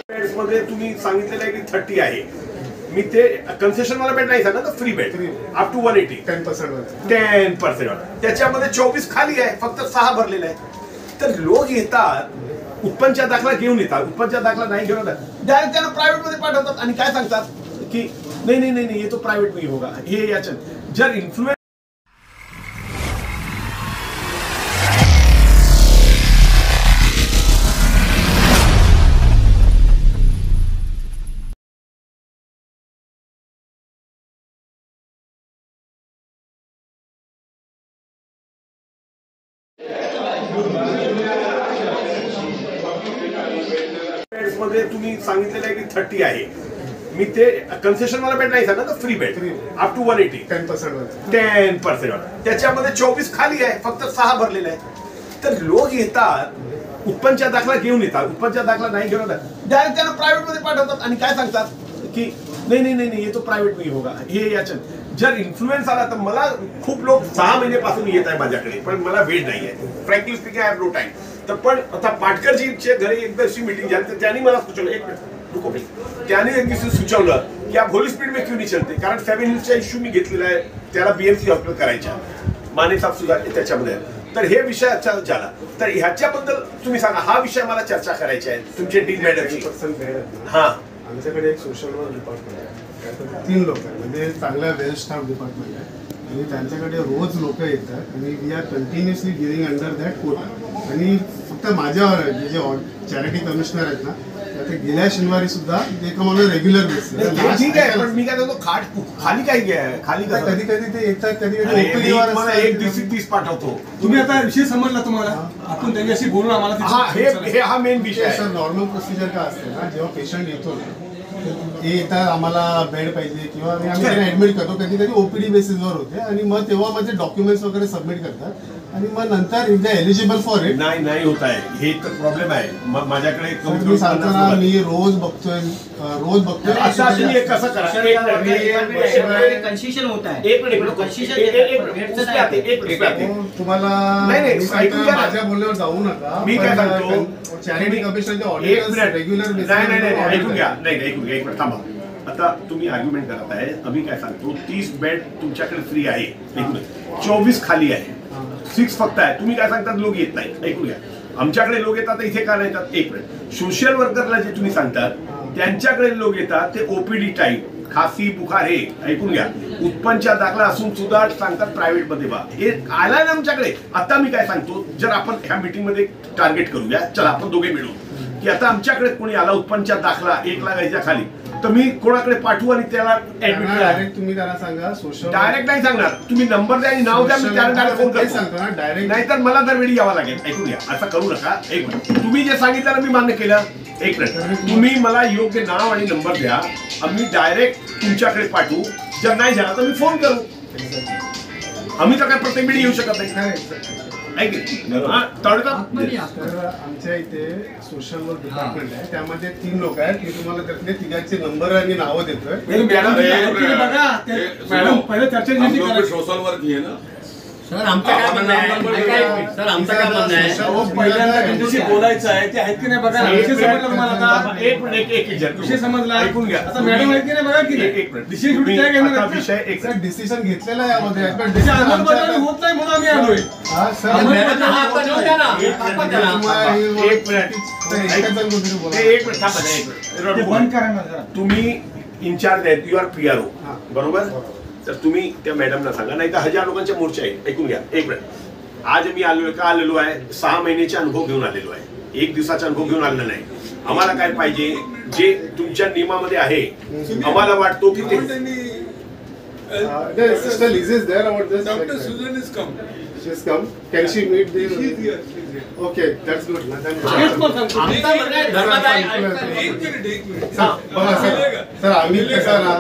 मध्ये तुम्ही सांगितलेलं आहे की 30 आहे, मी ते कन्सेशन मला बेड नाही सांगा, फ्री बेड अप टू 180 10%. त्याच्यामध्ये 24 खाली आहे, फक्त 6 भरलेले आहे. तर लोक येतात, उत्पन्नचा दाखला घेऊन येतात, उत्पन्नचा दाखला नाही घेऊन येतात, डायरेक्ट त्यांना प्रायव्हेट मध्ये पाठवतात आणि काय सांगतात की नाही नाही नाही ये तो प्रायव्हेट में होगा. हे याच्या जर इन्फ्लुएन्स मध्ये तुम्ही सांगितलेलं आहे की 30 आहे, मी ते कन्सेशन मला बेड नाही सांगा, फ्री बेड अप टू 180 10%. त्याच्यामध्ये 24 खाली आहे, फक्त 6 भरलेले आहे. तर लोक येतात, उत्पन्नचा दाखला घेऊन येतात, उत्पन्नचा दाखला नाही घेऊन येतात, डायरेक्ट त्यांना प्रायव्हेट मध्ये पाठवतात आणि काय सांगतात की नाही नाही नाही ये तो प्रायव्हेट में होगा. हे याच्या जर इन्फ्लुएन्स आला तर मला खूप लोक 6 महिन्यापासून येत आहे माझ्याकडे, पण मला वेळ नाही आहे. Frankly speaking I have no time. तर पण आता पाटकरजीच्या घरी एकदा अशी मीटिंग झाली तर त्यांनी मला सुचवलं, एक मिनिट, त्याने एक दिवशी सुचवलं की आप होली स्पीड में क्यों नहीं चलते, कारण फॅमिलीचा इश्यू मी घेतलेला आहे, त्याला बीएमसी हॉस्पिटल करायच्या, माने साहेब सुद्धा त्याच्यामध्ये. तर हे विषय अच्छा झाला. तर ह्याच्याबद्दल तुम्ही सांगा, हा विषय मला चर्चा करायची आहे तुमचे डीन मॅडमची. हा, आमच्याकडे एक सोशल वर्क डिपार्टमेंट आहे, 3 लोक आहे, म्हणजे चांगला वेल स्टाफ डिपार्टमेंट आहे आणि त्यांच्याकडे रोज लोक येतात आणि we are continuously giving under that quota. आणि फक्त माझ्यावर जे चॅरिटी कमिशनर आहेत ना, ते गेल्या शनिवारी सुद्धा ते कमावलं रेग्युलर बेसिस. ठीक आहे, पण मी काय म्हणतो खाट खाली काय खाली कधी कधी ते येतात, कधी कधी एक दिवशी 30 पाठवतो. तुम्ही आता विषय समजला तुम्हाला, आपण त्यांच्याशी बोलून आम्हाला हा मेन विषय. सर नॉर्मल प्रोसिजर काय असते ना, जेव्हा पेशंट येतो ते येतात, आम्हाला बेड पाहिजे किंवा आम्ही त्यांना ऍडमिट करतो, कधी कधी ओपीडी बेसिसवर होते आणि मग तेव्हा माझे डॉक्युमेंट्स वगैरे सबमिट करतात आणि मग नंतर if they eligible for it. नाही होत आहे, हे तर प्रॉब्लेम आहे. माझ्याकडे मी सांगताना मी रोज बघतोय. असं कसं करा, कन्सेशन होत आहे. तुम्हाला माझ्या बोलण्यावर जाऊ नका. मी काय सांगतो, चॅरिटी कमिशनचे ऑडिटर रेग्युलर ऐकून घ्या. एक मिनिट थांबा. आता तुम्ही आर्ग्युमेंट करत आहे, आम्ही काय सांगतो 30 बेड तुमच्याकडे फ्री आहे, 24 खाली आहे, 6 फक्त आहे. तुम्ही काय सांगतात लोक येत नाही. ऐकून घ्या, आमच्याकडे लोक येतात इथे का नाही येतात. एक मिनिट, सोशल वर्करला जे तुम्ही सांगतात त्यांच्याकडे लोक येतात, ते ओपीडी टाईप, खासी बुखार, हे ऐकून घ्या, उत्पन्नचा दाखला असून सुद्धा सांगतात प्रायव्हेट मध्ये बा. हे आलाय ना आमच्याकडे. आता मी काय सांगतो, जर आपण ह्या मीटिंग मध्ये टार्गेट करूया, चला आपण दोघे मिळून की आता आमच्याकडे कोणी आला उत्पन्नचा दाखला 1 लाखाच्या खाली, तर मी कोणाकडे पाठवू आणि त्याला डायरेक्ट तुम्ही त्याला सांगा. सोशल डायरेक्ट नाही सांगणार, तुम्ही नंबर द्या आणि नाव द्या, मी त्याला डायरेक्ट फोन करतो. डायरेक्ट नाही तर मला दरवेळी यावं लागेल. ऐकून घ्या, असं करू नका. एक मिनिट, तुम्ही जे सांगितलं ना मी मान्य केलं. एक मिनिट, तुम्ही मला योग्य नाव आणि नंबर द्या, आम्ही डायरेक्ट तुमच्याकडे पाठवू. जर नाही झाला तर मी फोन करू. आम्ही तर काय प्रत्येक वेळी येऊ शकत नाही. आमच्या इथे सोशल वर्क डिपार्टमेंट आहे, त्यामध्ये 3 लोक आहेत. मी तुम्हाला त्यातले 3 नंबर आणि नावं देतोय. मॅडम पहिले चर्चा सोशल वर्क ही आहे ना सर. आमचं काय म्हणणं आहे, सर आमचं काय म्हणणं आहे, पहिल्यांदा त्यांच्याशी बोलायचं आहे, ते आहेत की नाही बघा. विषय समजला तुम्हाला आता. एक मिनिट, विषय समजला. ऐकून घ्या. आता मॅडम आहेत की नाही बघा की एक मिनिट, विषय एक डिसिजन घेतलेला आहे यामध्ये, अंमलबजावणी होत नाही म्हणून आम्ही आलोय. तुम्ही इन्चार्ज आहेत, यू आर PRO बरोबर. तर तुम्ही त्या मॅडमला सांगा, नाही तर 1000 लोकांच्या मोर्चा आहे. ऐकून घ्या. एक मिनिट, आज मी आलेलो आहे 6 महिन्याचे अनुभव घेऊन आलेलो आहे, 1 दिवसाचा अनुभव घेऊन आलेला नाही. आम्हाला काय पाहिजे, जे तुमच्या नियमामध्ये आहे, आम्हाला वाटतो की ते Dr. Susan is come. She's come. Can she meet the? She's here. Okay, that's good. Sir आम्ही कसं ना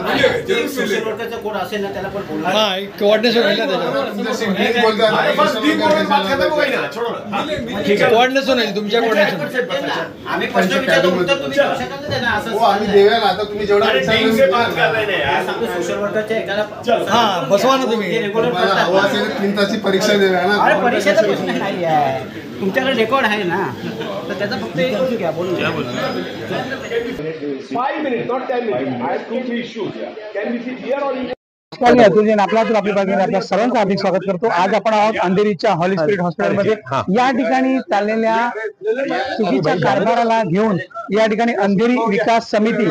सोशल वर्करचा कोड असेल ना त्याला पण बोलू. कोऑर्डिनेशन होईल ना कोऑर्डिनेशन होईल तुमच्या कोऑर्डिनेशन. आम्ही प्रश्न विचारतो, उत्तर तुम्ही देऊ शकत नाही ना. असं आम्ही देऊया ना. आता तुम्ही जेवढा सोशल वर्करच्या एकाला हा बसवा ना तुम्ही. 3 तासाची परीक्षा देऊया. ना परीक्षेचा प्रश्न नाही आहे, तुमच्याकडे रेकॉर्ड आहे ना, तर त्याचा फक्त एक करून घ्या, बोलून घ्या. 5 minutes, not 10 minutes. I have 2-3 issues. Can we sit here or आपली बातमी आपल्या सर्वांचं हार्दिक स्वागत करतो. आज आपण आहोत अंधेरीच्या हॉली स्पिरिट हॉस्पिटलमध्ये. या ठिकाणी चाललेल्या चुकीच्या कारभाराला घेऊन या ठिकाणी अंधेरी विकास समिती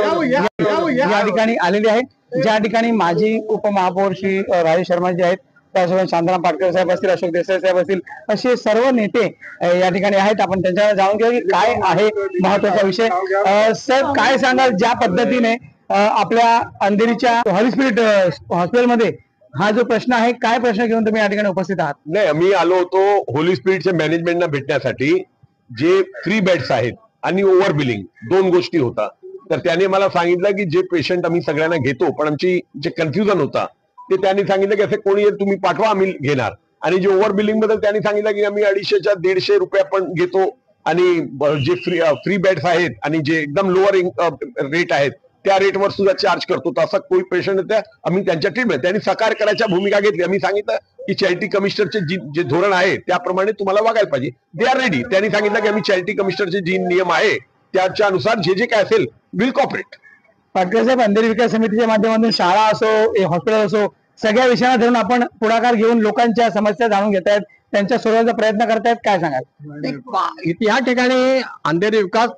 या ठिकाणी आलेली आहे, ज्या ठिकाणी माजी उपमहापौर श्री राजेश शर्मा जी आहेत, त्यासोबत शांताराम पाटकर साहेब असतील, अशोक देसाई साहेब असतील, असे सर्व नेते या ठिकाणी आहेत. आपण त्यांच्याकडे जाणून घेऊ की काय आहे महत्वाचा विषय. साहेब, काय सांगाल ज्या पद्धतीने आपल्या अंधेरीच्या हॉली स्पिरिट हॉस्पिटलमध्ये हा जो प्रश्न आहे, काय प्रश्न घेऊन तुम्ही या ठिकाणी उपस्थित आहात? नाही, मी आलो होतो होली स्पिरिटच्या मॅनेजमेंटना भेटण्यासाठी. जे फ्री बेड्स आहेत आणि ओव्हर बिलिंग, दोन गोष्टी होता. तर त्याने मला सांगितलं की जे पेशंट आम्ही सगळ्यांना घेतो, पण आमची जे कन्फ्युजन होता ते त्यांनी सांगितलं की असे कोणी तुम्ही पाठवा, आम्ही घेणार. आणि जे ओव्हर बिलिंग बद्दल त्यांनी सांगितलं की आम्ही 250च्या 150 रुपये पण घेतो, आणि जे फ्री बेड्स आहेत आणि जे एकदम लोअर रेट आहेत त्या रेटवर सुद्धा चार्ज करतो. तर असा कोई पेशंट त्या आम्ही त्यांच्या टीम त्यांनी सकार करायच्या भूमिका घेतली. आम्ही सांगितलं की चॅरिटी कमिशनरचे जे धोरण आहे त्याप्रमाणे तुम्हाला वागायला पाहिजे. They are ready. त्यांनी सांगितलं की आम्ही चॅरिटी कमिशनरचे जे नियम आहे त्याच्या अनुसार जे काय असेल विल कॉपरेट. पाटकर साहेब, अंधेरी विकास समितीच्या माध्यमातून शाळा असो, हॉस्पिटल असो, सगळ्या विषयांना धरून आपण पुढाकार घेऊन लोकांच्या समस्या जाणून घेतायत, त्यांच्या सोडवण्याचा प्रयत्न करतायत, काय सांगाल? या ठिकाणी अंधेरी विकास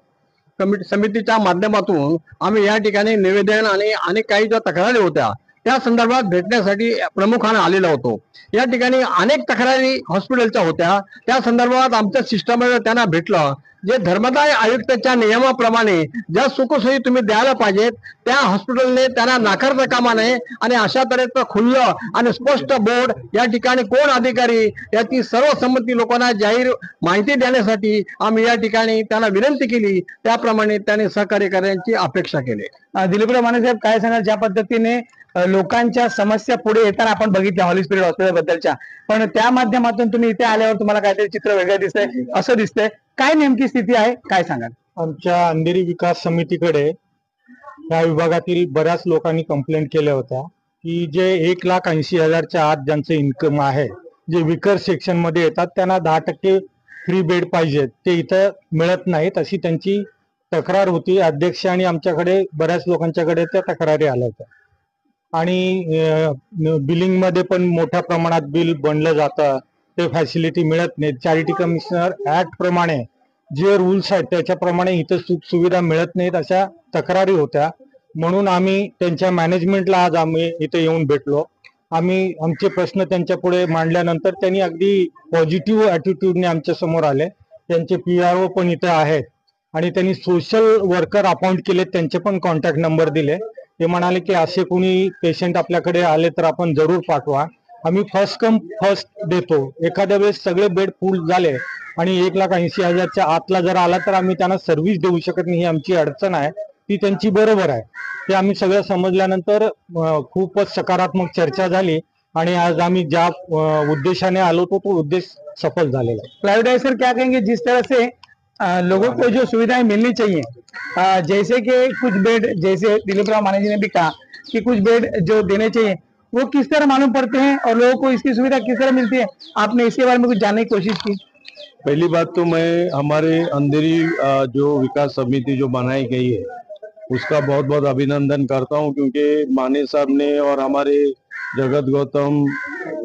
समितीच्या माध्यमातून आम्ही या ठिकाणी निवेदन आणि अनेक काही ज्या तक्रारी होत्या त्या संदर्भात भेटण्यासाठी प्रमुखाने आलेलो होतो. या ठिकाणी अनेक तक्रारी हॉस्पिटलच्या होत्या, त्या संदर्भात आमच्या सिस्टममध्ये त्यांना भेटलं. जे धर्मदाय आयुक्ताच्या नियमाप्रमाणे ज्या सुखसोयी तुम्ही द्यायला पाहिजेत त्या हॉस्पिटलने त्यांना नाकारता कामा नये, आणि अशा तऱ्हेचं खुल्लं आणि स्पष्ट बोर्ड या ठिकाणी कोण अधिकारी याची सर्व संमती लोकांना जाहीर माहिती देण्यासाठी आम्ही या ठिकाणी त्यांना विनंती केली. त्याप्रमाणे त्यांनी सहकार्य करण्याची अपेक्षा केली. दिलीपराव माने साहेब, काय सांगाल ज्या पद्धतीने लोकांच्या समस्या पुढे येताना आपण बघितल्या हॉली स्पिरिट हॉस्पिटल बद्दलच्या, पण त्या माध्यमातून तुम्ही इथे आल्यावर तुम्हाला काहीतरी चित्र वेगळं दिसतंय, असं दिसतंय, काय नेमकी स्थिती आहे, काय सांगाल? आमच्या अंधेरी विकास समितीकडे या विभागातील बऱ्याच लोकांनी कंप्लेंट केल्या होत्या की जे 1,80,000च्या आत ज्यांचं इन्कम आहे, जे विकर सेक्शन मध्ये येतात, त्यांना 10% फ्री बेड पाहिजेत, ते इथं मिळत नाहीत, अशी त्यांची तक्रार होती. अध्यक्ष आणि आमच्याकडे बऱ्याच लोकांच्याकडे त्या तक्रारी आल्या होत्या. आणि बिलिंग मध्ये पण मोठ्या प्रमाणात बिल बनलं जातं, ते फॅसिलिटी मिळत नाहीत. चॅरिटी कमिशनर ऍक्ट प्रमाणे जे रूल्स आहेत त्याच्याप्रमाणे इथं सुख सुविधा मिळत नाहीत, अशा तक्रारी होत्या. म्हणून आम्ही त्यांच्या मॅनेजमेंटला आज आम्ही इथे येऊन भेटलो. आम्ही आमचे प्रश्न त्यांच्या पुढे मांडल्यानंतर त्यांनी अगदी पॉझिटिव्ह ॲटिट्यूडने आमच्या समोर आले. त्यांचे PRO पण इथे आहेत आणि त्यांनी सोशल वर्कर अपॉइंट केले, त्यांचे पण कॉन्टॅक्ट नंबर दिले. ते म्हणाले की असे कोणी पेशंट आपल्याकडे आले तर आपण जरूर पाठवा, आम्ही फर्स्ट कम फर्स्ट देतो. एखाद्या वेळेस सगळे बेड फुल झाले आणि 1,80,000च्या आतला जर आला तर आम्ही त्यांना सर्व्हिस देऊ शकत नाही, ही आमची अडचण आहे. ती त्यांची बरोबर आहे. ते आम्ही सगळं समजल्यानंतर खूपच सकारात्मक चर्चा झाली आणि आज आम्ही ज्या उद्देशाने आलो तो उद्देश सफल झालेला आहे. प्राइवेटाइजर क्या कहेंगे, जिस तरह से लोगों को जो सुविधाएं मिलनी चाहिए, जैसे कि कुछ बेड, जैसे दिलीपराव माने जी ने भी कहा कि कुछ बेड जो देने चाहिए वो किस तरह मालूम पड़ते हैं और लोगों को इसकी सुविधा किस तरह मिलती है, आपने इसके बारे में कुछ जानने की कोशिश की? पहली बात तो मैं हमारे अंधेरी जो विकास समिति जो बनाई गई है उसका बहुत बहुत अभिनंदन करता हूं, क्योंकि माने साहब ने और हमारे जगत गौतम,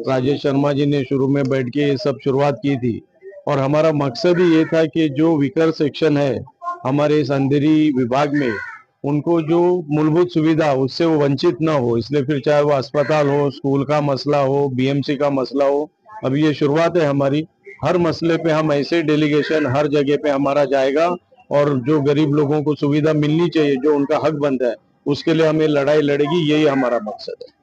राजेश शर्मा जी ने शुरू में बैठ के ये सब शुरुआत की थी. और हमारा मकसद ही ये था कि जो विकर सेक्शन है हमारे इस अंधेरी विभाग में, उनको जो मूलभूत सुविधा उससे वो वंचित न हो. इसलिए फिर चाहे वो अस्पताल हो, स्कूल का मसला हो, BMC का मसला हो, अभी ये शुरुआत है हमारी. हर मसले पे हम ऐसे डेलीगेशन हर जगह पे हमारा जाएगा और जो गरीब लोगों को सुविधा मिलनी चाहिए, जो उनका हक बनता है, उसके लिए हमें लड़ाई लड़ेगी, यही हमारा मकसद है.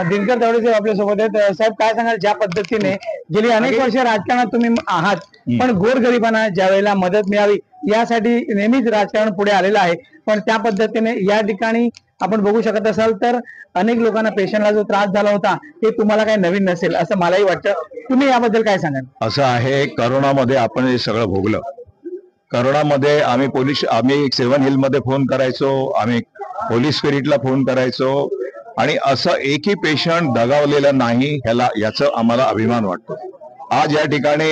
दिनकर तावडे साहेब आपल्या सोबत आहेत. साहेब, काय सांगाल ज्या पद्धतीने गेली अनेक वर्ष राजकारणात तुम्ही आहात, पण गोरगरिबांना ज्या वेळेला मदत मिळावी यासाठी नेहमीच राजकारण पुढे आलेलं आहे, पण त्या पद्धतीने या ठिकाणी आपण बघू शकत असाल तर अनेक लोकांना, पेशंटला जो त्रास झाला होता हे तुम्हाला काही नवीन नसेल असं मलाही वाटतं. तुम्ही याबद्दल काय सांगाल? असं आहे, करोनामध्ये आपण हे सगळं भोगलं. करोनामध्ये आम्ही 7 हिल मध्ये फोन करायचो, आम्ही होली स्पिरिटला फोन करायचो, आणि असं एकही पेशंट दगावलेला नाही, याचा आम्हाला अभिमान वाटतो. आज या ठिकाणी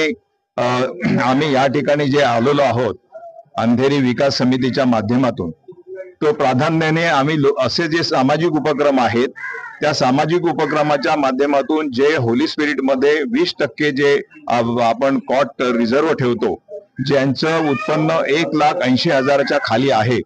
आम्ही या ठिकाणी जे आलेलो आहोत अंधेरी विकास समितीच्या माध्यमातून, तो प्राधान्याने आम्ही असे जे सामाजिक उपक्रम आहेत त्या सामाजिक उपक्रमाच्या माध्यमातून जे होली स्पिरिट मध्ये 20% जे आपण कॉट रिझर्व्ह ठेवतो, ज्यांचं उत्पन्न 1,80,000च्या खाली आहे,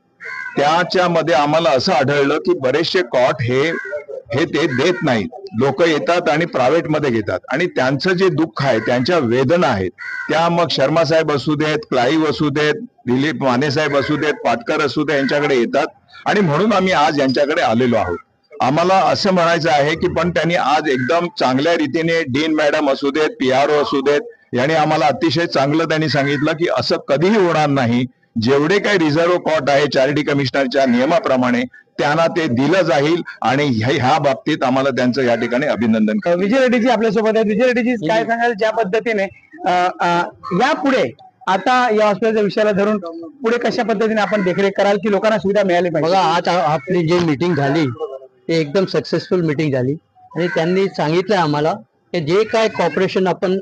त्याच्यामध्ये आम्हाला असं आढळलं की बरेचसे कॉट हे ते देत नाहीत. लोक येतात आणि प्रायव्हेट मध्ये घेतात आणि त्यांचं जे दुःख आहे, त्यांच्या वेदना आहेत, त्या मग शर्मा साहेब असू देत, क्लाईव्ह असू देत, दिलीप माने साहेब असू देत, पाटकर असू देत, यांच्याकडे येतात आणि म्हणून आम्ही आज यांच्याकडे आलेलो आहोत. आम्हाला असं म्हणायचं आहे की पण त्यांनी आज एकदम चांगल्या रीतीने डीन मॅडम असू देत, PRO असू देत, यांनी आम्हाला अतिशय चांगलं त्यांनी सांगितलं की असं कधीही होणार नाही. जेवढे काही रिझर्व्ह कॉट आहे चॅरिटी कमिशनरच्या नियमाप्रमाणे त्यांना ते दिलं जाईल आणि ह्या बाबतीत आम्हाला त्यांचं या ठिकाणी अभिनंदन. विजय रेड्डीजी आपल्यासोबत आहेत. विजय रेड्डीजी काय सांगाल ज्या पद्धतीने यापुढे आता या हॉस्पिटलच्या विषयाला धरून पुढे कशा पद्धतीने आपण देखरेख कराल की लोकांना सुविधा मिळाली पाहिजे? बघा, आज आपली जी मीटिंग झाली ते एकदम सक्सेसफुल मीटिंग झाली आणि त्यांनी सांगितलं आम्हाला की जे काय कॉपरेशन आपण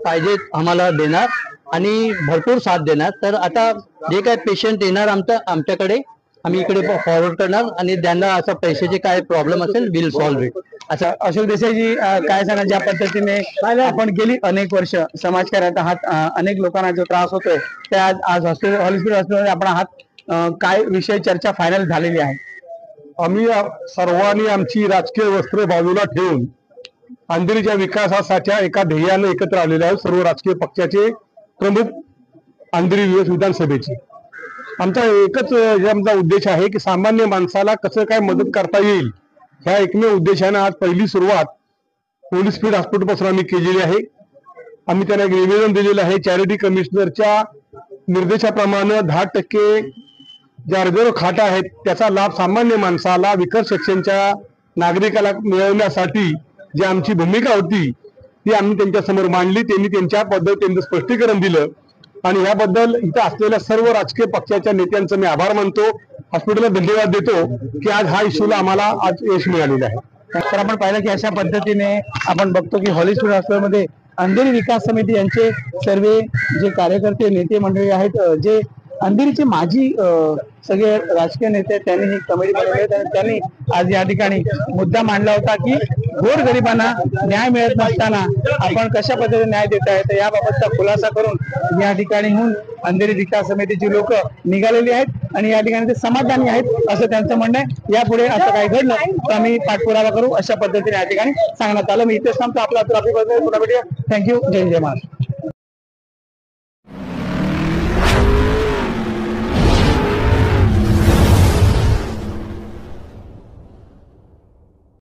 पाहिजे आम्हाला देणार आणि भरपूर साथ देणार. तर आता जे काय पेशंट येणार आमच्याकडे आम्ही इकडे फॉरवर्ड करणार आणि त्यांना असं पैशाचे काय प्रॉब्लेम असेल विल सॉल्व्ह इट. अच्छा, अशोक देसाईजी काय सांगा ज्या पद्धतीने आपण गेली अनेक वर्ष समाजकार्यात आहात, अनेक लोकांना जो त्रास होतोय त्या आज हॉस्पिटल आपण आहात, काय विषय चर्चा फायनल झालेली आहे? आम्ही सर्वांनी आमची राजकीय वस्त्र बाजूला ठेवून अंधेरीच्या विकासासाठी एका ध्येयाने एकत्र आलेले आहोत. सर्व राजकीय पक्षाचे प्रमुख अंधेरी विधानसभेचे आमचा एकच आमचा उद्देश आहे की सामान्य माणसाला कसं काय मदत करता येईल, ह्या एकमेव उद्देशाने आज पहिली सुरुवात होली स्पिरिट हॉस्पिटल पासून आम्ही केलेली आहे. आम्ही त्यांना एक निवेदन दिलेलं आहे. चॅरिटी कमिशनरच्या निर्देशाप्रमाणे 10% ज्या रिझर्व्ह खाटा आहेत त्याचा लाभ सामान्य माणसाला विकत सेक्शनच्या नागरिकाला मिळवण्यासाठी जी आमची भूमिका होती ती आम्ही त्यांच्या समोर मांडली. त्यांनी त्यांच्या पद्धतीने स्पष्टीकरण दिलं आणि याबद्दल इथं असलेल्या सर्व राजकीय पक्षाच्या नेत्यांचं मी आभार मानतो, हॉस्पिटलला धन्यवाद देतो की आज हा इश्यूला आम्हाला आज यश मिळालेलं आहे. तर आपण पाहिलं की अशा पद्धतीने आपण बघतो की होली स्पिरिट हॉस्पिटलमध्ये अंधेरी विकास समिती यांचे सर्व जे कार्यकर्ते नेते मंडळी आहेत, जे अंधेरीचे माजी सगळे राजकीय नेते, त्यांनी ही कमिटी बनवली आहे आणि त्यांनी आज या ठिकाणी मुद्दा मांडला होता की गोरगरिबांना न्याय मिळत नसताना आपण कशा पद्धतीने न्याय देत आहे. तर याबाबतचा खुलासा करून या ठिकाणीहून अंधेरी विकास समितीची लोक निघालेली आहेत आणि या ठिकाणी ते समाधानी आहेत असं त्यांचं म्हणणं आहे. यापुढे असं काही घडलं तर आम्ही पाठपुरावा करू अशा पद्धतीने या ठिकाणी सांगण्यात आलं. मी इथेच थांबतो. आपला पुन्हा भेटूया. थँक्यू. जय जय महाराष्ट्र.